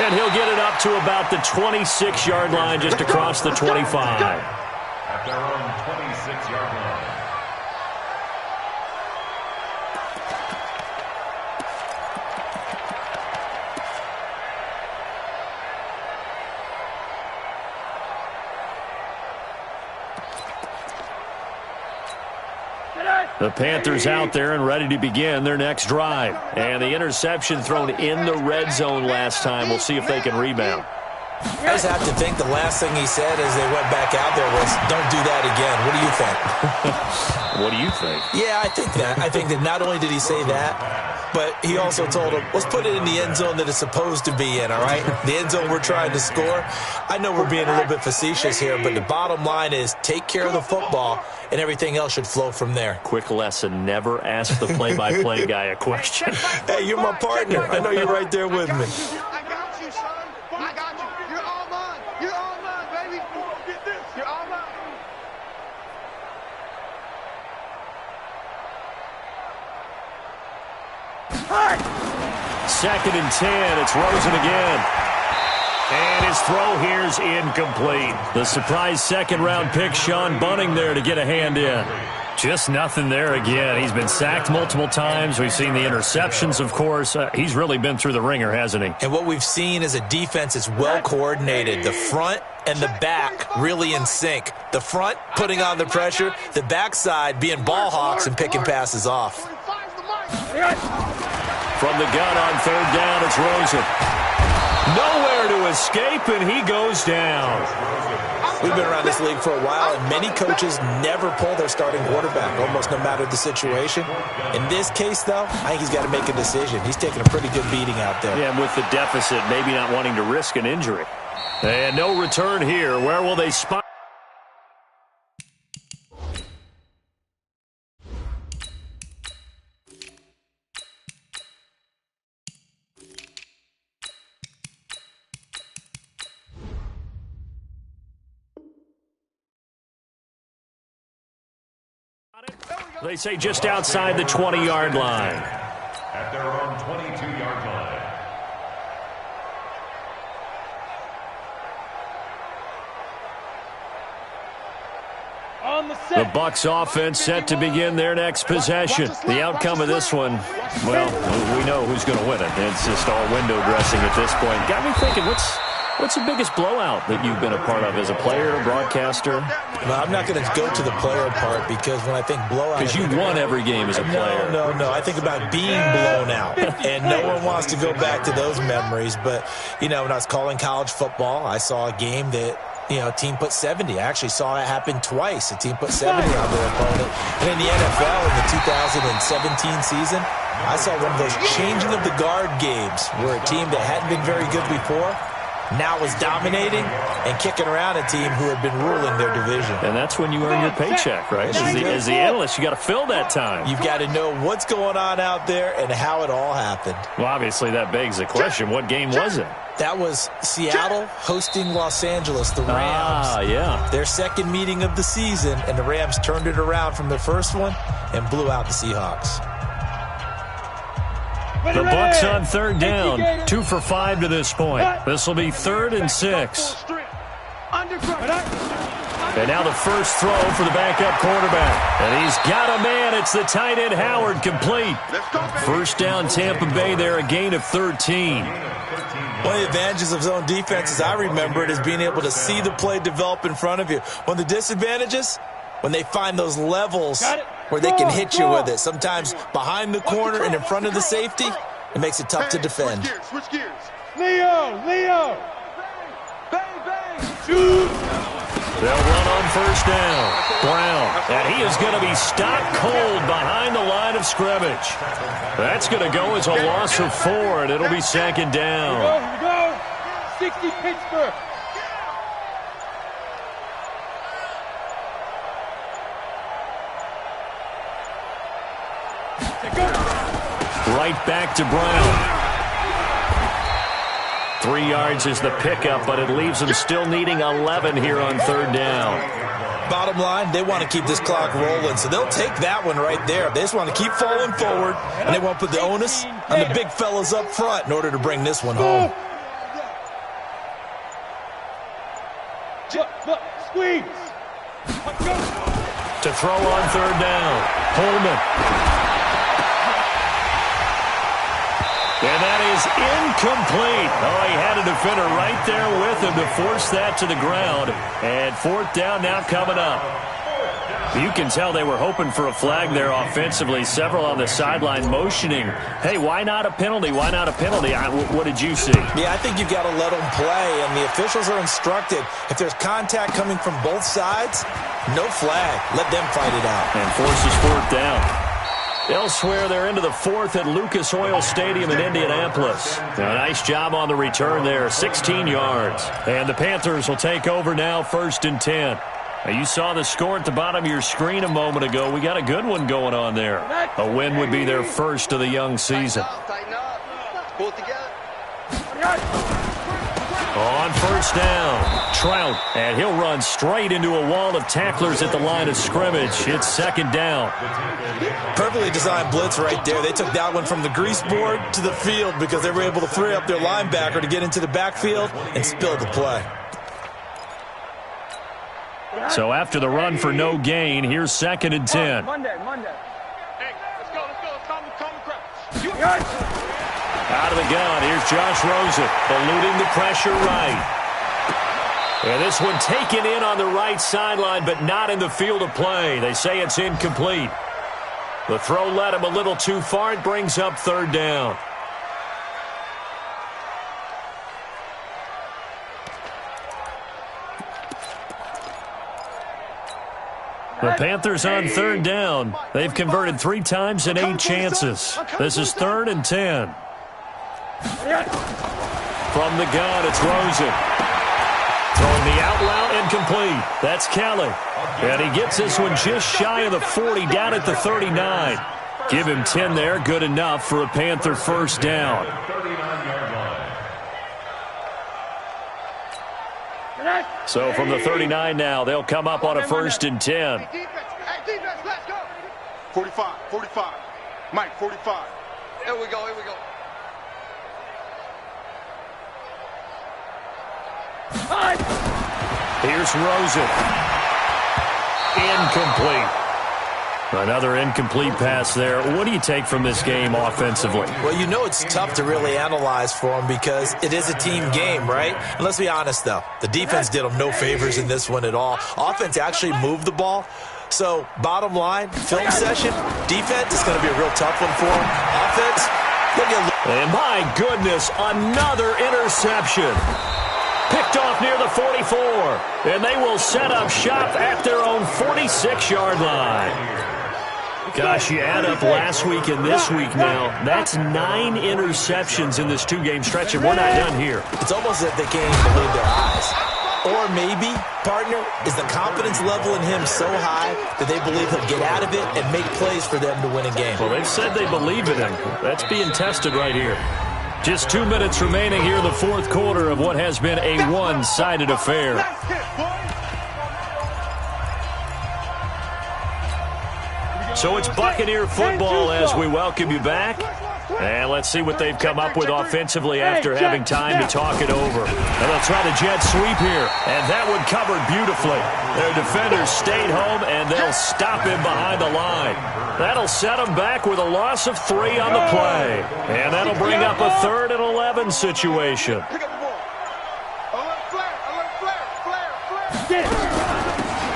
And he'll get it up to about the 26-yard line, just across the 25. At their own 26-yard line. The Panthers out there and ready to begin their next drive. And the interception thrown in the red zone last time. We'll see if they can rebound. I just have to think the last thing he said as they went back out there was, don't do that again. What do you think? What do you think? Yeah, I think that. I think that not only did he say that, but he also told him, let's put it in the end zone that it's supposed to be in, all right? The end zone we're trying to score. I know we're being a little bit facetious here, but the bottom line is take care of the football, and everything else should flow from there. Quick lesson, never ask the play-by-play guy a question. Hey, you're my partner. I know you're right there with me. I got you, son. I got you. You're all mine. You're all mine, baby. Get this. You're all mine. Second and 10. It's Rosen again. And his throw here's incomplete. The surprise second-round pick, Sean Bunning, there to get a hand in. Just nothing there again. He's been sacked multiple times. We've seen the interceptions, of course. He's really been through the ringer, hasn't he? And what we've seen is a defense that's well-coordinated. The front and the back really in sync. The front putting on the pressure, the backside being ball hawks and picking passes off. From the gun on 3rd down, it's Rosen. Nowhere to escape, and he goes down. We've been around this league for a while, and many coaches never pull their starting quarterback, almost no matter the situation. In this case, though, I think he's got to make a decision. He's taking a pretty good beating out there. Yeah, and with the deficit, maybe not wanting to risk an injury. And no return here. Where will they spot? They say just outside the 20-yard line. At their own 22-yard line. The Bucs offense set to begin their next possession. The outcome of this one, well, we know who's going to win it. It's just all window dressing at this point. Got me thinking, what's the biggest blowout that you've been a part of as a player, broadcaster? Well, I'm not going to go to the player part because when I think blowout... Because you won every game as a player. No. I think about being blown out. And no one wants to go back to those memories. But, when I was calling college football, I saw a game that, a team put 70. I actually saw it happen twice. A team put 70 on their opponent. And in the NFL, in the 2017 season, I saw one of those changing of the guard games where a team that hadn't been very good before now was dominating and kicking around a team who had been ruling their division. And that's when you earn your paycheck, right? As the analyst, you got to fill that time. You've got to know what's going on out there and how it all happened. Well, obviously, that begs the question, what game was it? That was Seattle hosting Los Angeles, the Rams. Ah, yeah. Their second meeting of the season, and the Rams turned it around from their first one and blew out the Seahawks. The Bucs on third down, 2 for 5 to this point. This will be 3rd and 6. And now the first throw for the backup quarterback. And he's got a man. It's the tight end Howard, complete. First down Tampa Bay there, a gain of 13. One of the advantages of zone defense, as I remember it, is being able to see the play develop in front of you. One of the disadvantages, when they find those levels where they can hit you with it. Sometimes behind the corner and in front of the safety, it makes it tough to defend. Switch gears. Leo. Bang. Shoot. They'll run on first down. Brown. And he is going to be stopped cold behind the line of scrimmage. That's going to go as a loss of 4, and it'll be 2nd down. Here we go. 60 Pittsburgh. Right back to Brown. 3 yards is the pickup, but it leaves them still needing 11 here on third down. Bottom line, they want to keep this clock rolling, so they'll take that one right there. They just want to keep falling forward, and they want to put the onus on the big fellas up front in order to bring this one home. Squeeze. To throw on third down, Holman. And that is incomplete. Oh, he had a defender right there with him to force that to the ground. And 4th down now coming up. You can tell they were hoping for a flag there offensively. Several on the sideline motioning, hey, why not a penalty? Why not a penalty? What did you see? Yeah, I think you've got to let them play, and the officials are instructed. If there's contact coming from both sides, no flag. Let them fight it out. And forces 4th down. Elsewhere, they're into the 4th at Lucas Oil Stadium in Indianapolis. A nice job on the return there, 16 yards. And the Panthers will take over now, 1st and 10. Now, you saw the score at the bottom of your screen a moment ago. We got a good one going on there. A win would be their first of the young season. Tighten up. Pull it together. On first down, Trout, and he'll run straight into a wall of tacklers at the line of scrimmage. It's 2nd down. Perfectly designed blitz right there. They took that one from the grease board to the field because they were able to free up their linebacker to get into the backfield and spill the play. So after the run for no gain, here's 2nd and 10. Monday. Hey, let's go. Calm the crowd. Out of the gun, here's Josh Rosen, eluding the pressure right. And this one taken in on the right sideline, but not in the field of play. They say it's incomplete. The throw led him a little too far. It brings up 3rd down. The Panthers on 3rd down. They've converted 3 times in 8 chances. This is 3rd and 10. From the gun, it's Rosen. Throwing the out route incomplete. That's Kelly. And he gets this one just shy of the 40, down at the 39. Give him 10 there, good enough for a Panther first down. So from the 39 now, they'll come up on a 1st and 10. Hey, defense, let's go. 45. Mike, 45. Here we go. Here's Rosen. Incomplete. Another incomplete pass there. What do you take from this game offensively? Well, you know it's tough to really analyze for them because it is a team game, right? And let's be honest, though. The defense did them no favors in this one at all. Offense actually moved the ball. So, bottom line, film session, defense is going to be a real tough one for them. Offense, they'll get... And my goodness, another interception. Picked off near the 44. And they will set up shop at their own 46-yard line. Gosh, you add up last week and this week now, that's 9 interceptions in this 2-game stretch, and we're not done here. It's almost as if they can't even believe their eyes. Or maybe, partner, is the confidence level in him so high that they believe he'll get out of it and make plays for them to win a game. Well, they've said they believe in him. That's being tested right here. Just 2 minutes remaining here in the fourth quarter of what has been a one-sided affair. So it's Buccaneer football as we welcome you back. And let's see what they've come up with offensively after having time to talk it over. And they'll try to jet sweep here. And that one covered beautifully. Their defenders stayed home, and they'll stop him behind the line. That'll set them back with a loss of 3 on the play. And that'll bring up a 3rd and 11 situation.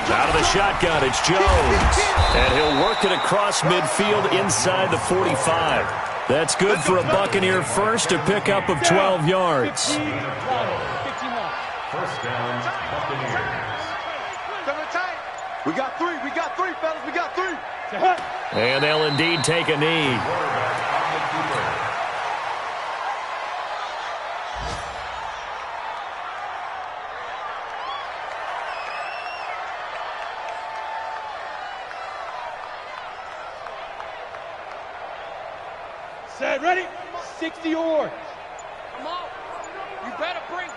Out of the shotgun, it's Jones. And he'll work it across midfield inside the 45. That's good for a Buccaneer first, a pickup of 12 yards. First down, Buccaneers. We got 3, fellas, we got 3. And they'll indeed take a knee. Set, ready? 60 yards. Come on. You better bring it.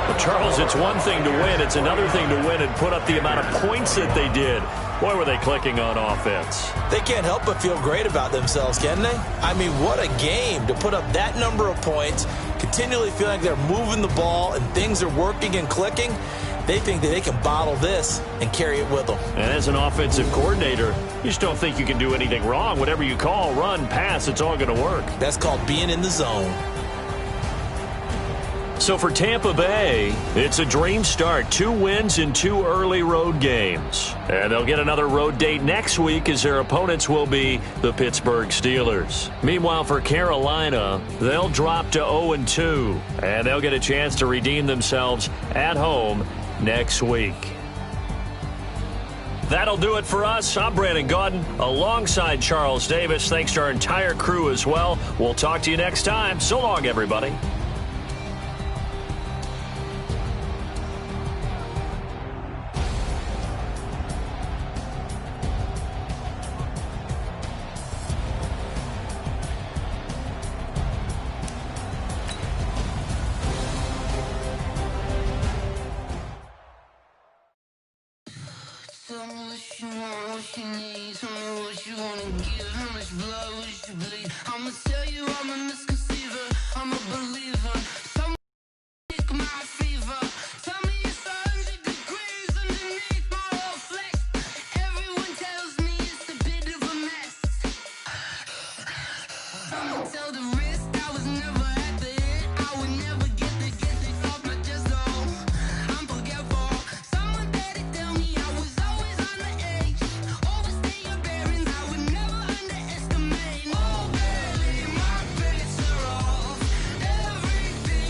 Well, Charles, it's one thing to win. It's another thing to win and put up the amount of points that they did. Boy, were they clicking on offense. They can't help but feel great about themselves, can they? I mean, what a game to put up that number of points, continually feeling like they're moving the ball and things are working and clicking. They think that they can bottle this and carry it with them. And as an offensive coordinator, you just don't think you can do anything wrong. Whatever you call, run, pass, it's all going to work. That's called being in the zone. So for Tampa Bay, it's a dream start. 2 wins in 2 early road games. And they'll get another road date next week as their opponents will be the Pittsburgh Steelers. Meanwhile, for Carolina, they'll drop to 0-2. And they'll get a chance to redeem themselves at home next week. That'll do it for us. I'm Brandon Gaudin alongside Charles Davis. Thanks to our entire crew as well. We'll talk to you next time. So long, everybody. Tell me what you want, what you need. Tell me what you wanna give. How much blood would you bleed? I'ma tell you I'm a misconceiver. I'm a believer. Tell me my fever. Tell me it's 100 degrees underneath my whole flesh. Everyone tells me it's a bit of a mess. Someone tell the risk I was never at the end. I would never get the off my chest though. I'm forgetful. Someone better tell me I was always on the edge. Overstay your bearings, I would never underestimate. Oh baby, my bets are off. Everything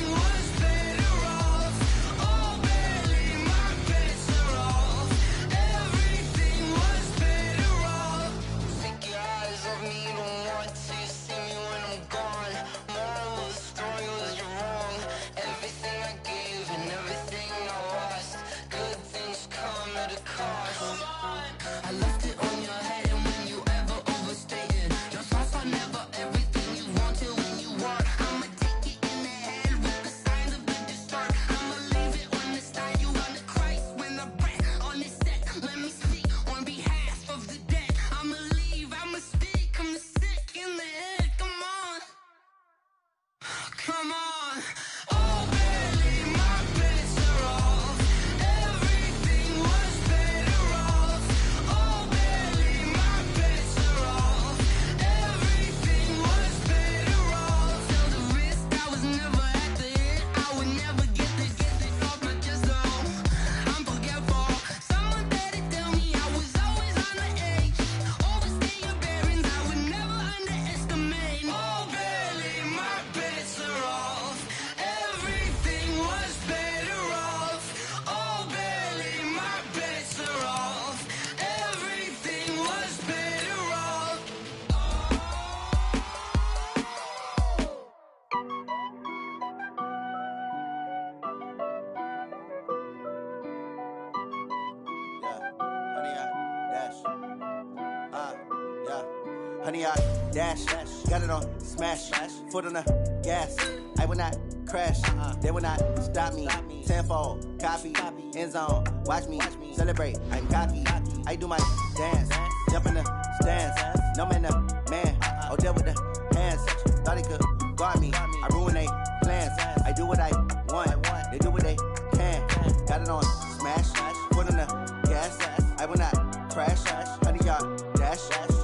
100-yard dash. Got it on smash. Foot on the gas. I will not crash. They will not stop me. Tenfold, copy, end zone. Watch me celebrate. I'm cocky. I do my dance. Jump in the stands. No man, man. Oh, deal with the hands. Thought he could guard me. I ruin they plans. I do what I want. They do what they can. Got it on smash. Foot on the gas. I will not crash. 100-yard dash.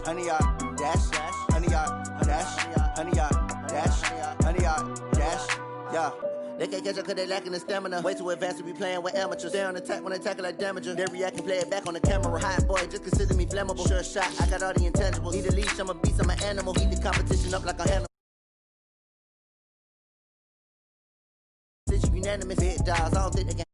100-yard dash. 100-yard dash. 100-yard dash. 100-yard dash. Yeah. They can't catch up cause they lacking the stamina. Way too advanced to be playing with amateurs. Stay on attack when they tackle like damager. They react and play it back on the camera. Hot boy, just consider me flammable. Sure shot, I got all the intangibles. Need a leash, I'm a beast, I'm an animal. Heat the competition up like a animal. Unanimous hit dials, I don't think they can